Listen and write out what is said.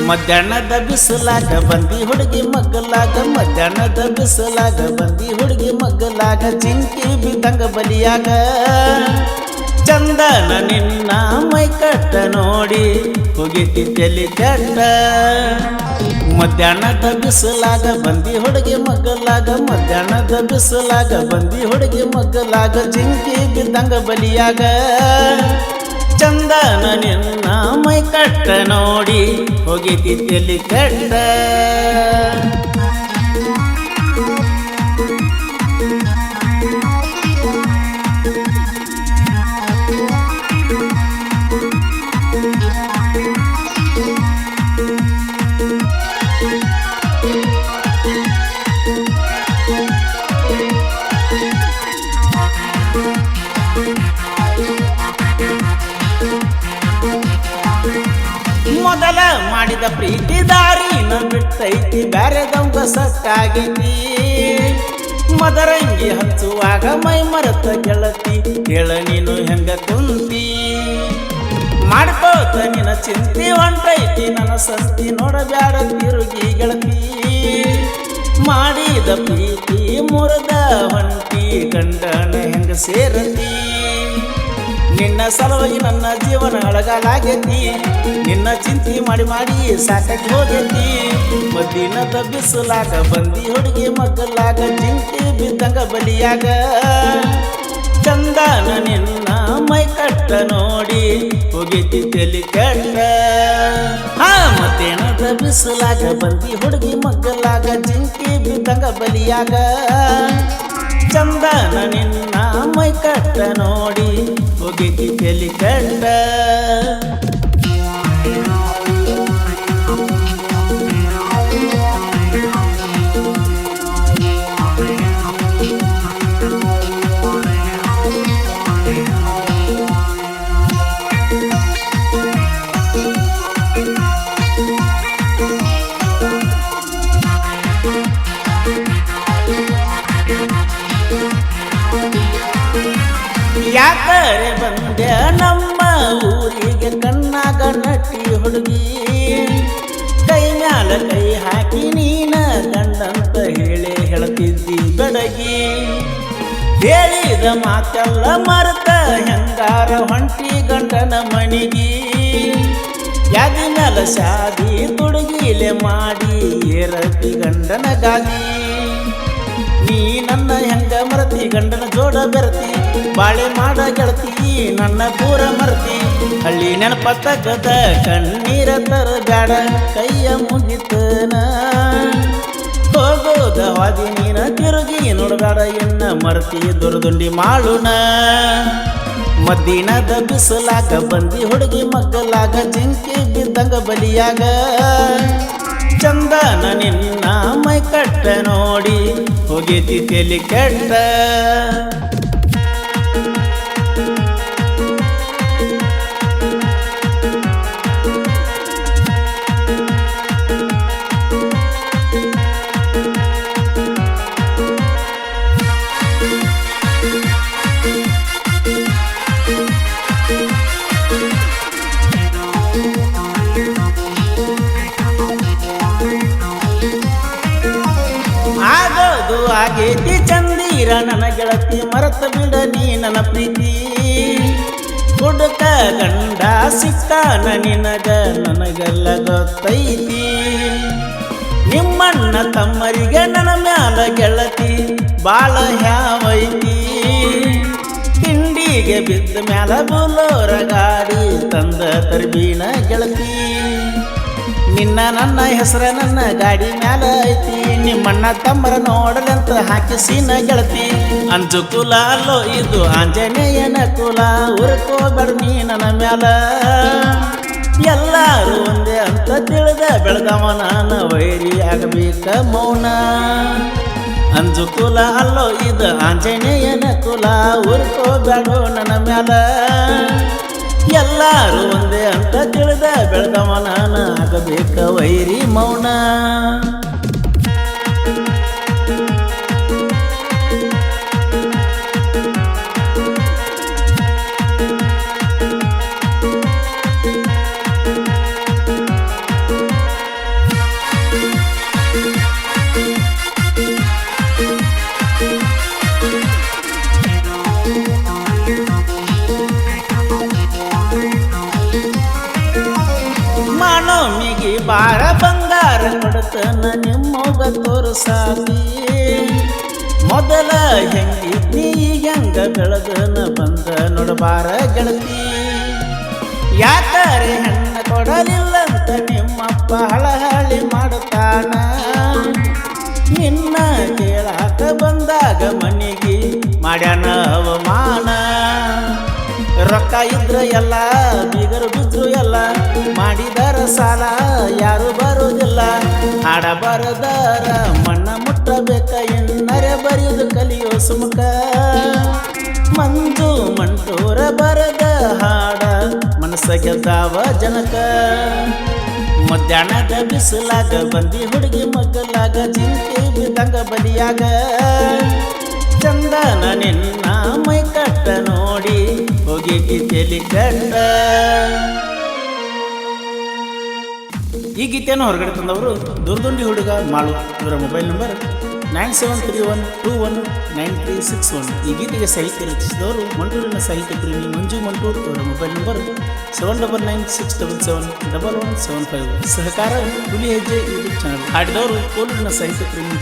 ಮಧ್ಯಾಹ್ನದ ಬಿಸಿಲಾಗ ಬಂದಿ ಹುಡುಗಿ ಮಗ್ಗಲಾಗ ಮಧ್ಯಾಹ್ನದ ಬಿಸಿಲಾಗ ಬಂದಿ ಹುಡುಗಿ ಮಗ್ಗಲಾಗ ಜಿಂಕಿ ಬಿದ್ದಂಗ ಬಲಿಯಾಗ ಚಂದನ ನಿನ್ನ ಮೈ ಕಟ್ಟ ನೋಡಿ ಹೋಗಿತಿ ತಲಿ ಕೆಟ್ಟ ಮಧ್ಯಾಹ್ನದ ಬಿಸಿಲಾಗ ಬಂದಿ ಹುಡುಗಿ ಮಗ್ಗಲಾಗ ಮಧ್ಯಾಹ್ನದ ಬಿಸಿಲಾಗ ಬಂದಿ ಹುಡುಗಿ ಮಗ್ಗಲಾಗ ಜಿಂಕಿ ಬಿದ್ದಂಗ ಬಲಿಯಾಗ ಚಂದನ ನಿನ್ನ ಮೈ ಕಟ್ಟ ನೋಡಿ ಹೋಗಿತಿ ತಲಿ ಕೆಟ್ಟ ಮೊದಲ ಮಾಡಿದ ಪ್ರೀತಿ ದಾರಿನ ಬಿಟ್ಟೈತಿ ಬ್ಯಾರೆದವಂಗ ಸಟ್ಟಾಗೈತಿ ಮದರಂಗಿ ಹಚ್ಚುವಾಗ ಮೈ ಮರೆತ ಗೆಳತಿ ಕೇಳ ನೀನು ಹೆಂಗ ಕುಂತಿ ಮಾಡ್ಕೋತ ನಿನ್ನ ಚಿಂತಿ ಹೊಂಟೈತಿ ನನ್ನ ಸಂತಿ ನೋಡಬ್ಯಾಡ ತಿರುಗಿ ಗೆಳತಿ ಮಾಡಿದ ಪ್ರೀತಿ ಮುರದ ಹೊಂಟಿ ಗಂಡನ ಹೆಂಗ ಸೇರತಿ ನಿನ್ನ ಸಲುವಾಗಿ ನನ್ನ ಜೀವನ ಅಳಗಾಲಾಗೈತಿ ನಿನ್ನ ಚಿಂತೆ ಮಾಡಿ ಮಾಡಿ ಸಾಕಾಗಿ ಹೋಗೈತಿ ಮದ್ದಿನದ ಬಿಸಿಲಾಗ ಬಂದಿ ಹುಡುಗಿ ಮಗ್ಗಲಾಗ ಜಿಂಕಿ ಬಿದ್ದಂಗ ಬಲಿಯಾಗ ಚಂದನ ನಿನ್ನ ಮೈ ಕಟ್ಟ ನೋಡಿ ಹೋಗೈತಿ ತಲಿ ಕೆಟ್ಟ ಮತ್ತೇನದ ಬಿಸಿಲಾಗ ಬಂದಿ ಹುಡುಗಿ ಮಗ್ಗಲಾಗ ಜಿಂಕಿ ಬಿದ್ದಂಗ ಬಲಿಯಾಗ ಚಂದನ ನಿನ್ನ ಮೈ ಕಟ್ಟ ನೋಡಿ ಹೋಗಿತಿ ತಲಿ ಕೆಟ್ಟ ಯಾಕರೆ ಬಂದೆ ನಮ್ಮ ಊರಿಗೆ ಕಣ್ಣಾಗ ನಟಿ ಹುಡುಗಿ ಕೈ ಮ್ಯಾಲ ಕೈ ಹಾಕಿ ನೀನ ಗಂಡಂತ ಹೇಳಿ ಹೇಳ್ತಿದ್ದಿ ಬೆಡಗಿ ಹೇಳಿದ ಮಾತೆಲ್ಲ ಮರೆತ ಹೆಂಗಾರ ಹೊಂಟಿ ಗಂಡನ ಮಣಿಗಿ ಯಾದಿ ಮ್ಯಾಲ ಶಾದಿ ತುಡುಗಿಲೆ ಮಾಡಿ ಏರತಿ ಗಂಡನ ಗಾದಿ ನೀ ನನ್ನ ಹೆಂಗ ಮರತಿ ಗಂಡನ ಜೋಡ ಬೆರತಿ ಬಾಳೆ ಮಾಡ ಗೆಳತಿ ನನ್ನ ಪೂರ ಮರತಿ ಹಳ್ಳಿ ನೆನಪತ್ತ ಗದ ಕಣ್ಣೀರ ತರಗಾಡ ಕೈಯ ಮುಗಿತನ ಹೋಗೋದ ವಾದಿ ನೀನ ತಿರುಗಿ ನೋಡಬೇಡ ಎನ್ನ ಮರತಿ ದುರ್ದುಂಡಿ ಮಾಳುನ ಮದ್ದಿನದ ಬಿಸಿಲಾಗ ಬಂದಿ ಹುಡುಗಿ ಮಗ್ಗಲಾಗ ಜಿಂಕಿ ಬಿದ್ದಂಗ ಬಲಿಯಾಗ ಚಂದನ ನಿನ್ನ ಮೈ ಕಟ್ಟ ನೋಡಿ ಹೋಗಿತಿ ತಲಿ ಕೆಟ್ಟ ಆಗೇತಿ ಚಂದೀರ ನನ್ನ ಗೆಳತಿ ಮರತ ಬಿಡ ನೀ ನನ್ನ ಪ್ರೀತಿ ಹುಡುಕ ಗಂಡ ಸಿಕ್ಕಾನ ನಿನಗ ನನಗೆಲ್ಲ ಗೊತ್ತೈತಿ ನಿಮ್ಮಣ್ಣ ತಮ್ಮರಿಗೆ ನನ್ನ ಮ್ಯಾಲ ಗೆಳತಿ ಬಾಳ ಹ್ಯಾವೈತಿ ತಿಂಡಿಗೆ ಬಿದ್ದ ಮ್ಯಾಲ ಬುಲೋರ ಗಾಡಿ ತಂದ ತರ್ಬೀನ ಗೆಳತಿ ನಿನ್ನ ನನ್ನ ಹೆಸರ ನನ್ನ ಗಾಡಿ ಮ್ಯಾಲ ಐತಿ ನಿಮ್ಮಣ್ಣ ತಮ್ಮರ ನೋಡಲಂತ ಹಾಕಿಸಿನ ಗೆಳತಿ ಅಂಜು ಕುಲ ಅಲ್ಲೋ ಇದು ಆಂಜನೇಯನ ಕುಲ ಉರ್ಕೋಬೇಡ ನೀ ನನ್ನ ಮ್ಯಾಲ ಎಲ್ಲಾರು ಒಂದೇ ಅಂತ ತಿಳಿದ ಬೆಳೆದವ ನಾನು ವೈರಿ ಆಗಬೇಕ ಮೌನ ಅಂಜು ಕುಲ ಅಲ್ಲೋ ಇದು ಆಂಜನೇಯನ ಕುಲ ಉರ್ಕೋಬೇಡ ನನ್ನ ಮ್ಯಾಲ ಎಲ್ಲಾರು ಒಂದೇ ಅಂತ ತಿಳಿದ ಬೆಳೆದವ ನಾನು ಆಗಬೇಕ ವೈರಿ ಮೌನ ಬಾರ ಬಂಗಾರ ಕೊಡತನ ನಿಮ್ಮೋಗ ತೋರ್ಸಾತಿ ಮೊದಲ ಹೆಂಗಿದ್ನಿ ಹೆಂಗ ಬೆಳಗನ ಬಂದ ನೋಡಬಾರ ಗೆಳತಿ ಯಾಕರೆ ಹೆಣ್ಣ ಕೊಡಲಿಲ್ಲಂತ ನಿಮ್ಮಪ್ಪ ಹಳಹಳಿ ಮಾಡುತ್ತಾನ ನಿನ್ನ ಕೇಳಾಕ ಬಂದಾಗ ಮನೆಗೆ ಮಾಡ್ಯಾನ ಅವಮಾನ ರೊಕ್ಕ ಇದ್ರ ಎಲ್ಲ ಬೀಗರು ಬಿದ್ರು ಎಲ್ಲ ಮಾಡಿದರ ಸಾಲ ಯಾರು ಬರೋದಿಲ್ಲ ಹಾಡ ಬರದಾರ ಮಣ್ಣ ಮುಟ್ಟಬೇಕ ಎನ್ನರೆ ಬರೆಯುವುದು ಕಲಿಯೋ ಸುಮುಖ ಮಂಜು ಮಂಟೂರ ಬರದ ಹಾಡ ಮನಸ್ಸ ಗೆದ್ದಾವ ಜನಕ ಮಧ್ಯಾಹ್ನದ ಬಿಸಿಲಾಗ ಬಂದಿ ಹುಡುಗಿ ಮಗ್ಗಲಾಗ ಜಿಂಕೆ ಬಿದ್ದಂಗ ಬಲಿಯಾಗ ಚಂದನ ನಿನ್ನ ಮೈ ಕಟ್ಟ ನೋಡಿ ಹೋಗಿ ತೆಲಿ ಕಟ್ಟ. ಈ ಗೀತೆಯನ್ನು ಹೊರಗಡೆ ತಂದವರು ದುರ್ದುಂಡಿ ಹುಡುಗ ಮಾಳು. ಇವರ ಮೊಬೈಲ್ ನಂಬರ್ 9731219361. ಈ ಗೀತೆಗೆ ಸಾಹಿತ್ಯ ರಚಿಸಿದವರು ಮಂಟೂರಿನ ಸಾಹಿತ್ಯ ಪ್ರೇಮಿ ಮಂಜು ಮಂಟೂರ್. ಇವರ ಮೊಬೈಲ್ ನಂಬರ್ 7996771175. ಸಹಕಾರ ಹುಲಿ ಹೆಜ್ಜೆ ಯೂಟ್ಯೂಬ್ ಚಾನಲ್. ಹಾಡಿದವರು ಕೋಲೂರಿನ ಸಾಹಿತ್ಯ ಪ್ರೇಮಿ